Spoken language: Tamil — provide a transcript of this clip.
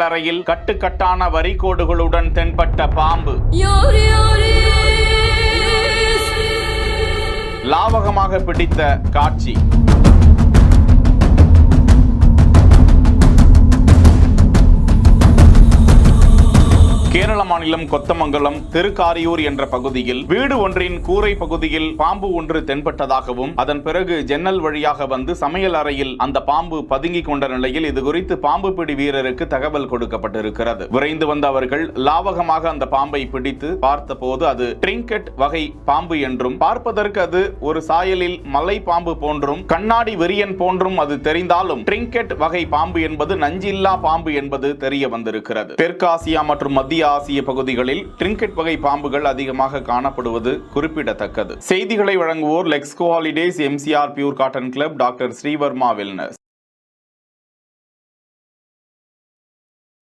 சமையலறையில் கட்டுக்கட்டான வரிகோடுகளுடன் தென்பட்ட பாம்பு. லாவகமாக பிடித்த காட்சி. கேரள மாநிலம் கொத்தமங்கலம் திருக்காரியூர் என்ற பகுதியில் வீடு ஒன்றின் கூரை பகுதியில் பாம்பு ஒன்று தென்பட்டதாகவும் அதன் பிறகு ஜன்னல் வழியாக வந்து சமையல் அறையில் அந்த பாம்பு பதுங்கிக் கொண்ட நிலையில் இது குறித்து பாம்பு பிடி வீரருக்கு தகவல் கொடுக்கப்பட்டிருக்கிறது. விரைந்து வந்த அவர்கள் லாவகமாக அந்த பாம்பை பிடித்து பார்த்தபோது அது ட்ரிங்கெட் வகை பாம்பு என்றும் பார்ப்பதற்கு அது ஒரு சாயலில் மலை பாம்பு போன்றும் கண்ணாடி விரியன் போன்றும் அது தெரிந்தாலும் ட்ரிங்கெட் வகை பாம்பு என்பது நஞ்சில்லா பாம்பு என்பது தெரிய வந்திருக்கிறது. தெற்காசியா மற்றும் மத்திய ஆசிய பகுதிகளில் ட்ரிங்கெட் வகை பாம்புகள் அதிகமாக காணப்படுவது குறிப்பிடத்தக்கது. செய்திகளை வழங்குவோர் Lexco holidays, MCR pure cotton club, doctor Srivarma wellness.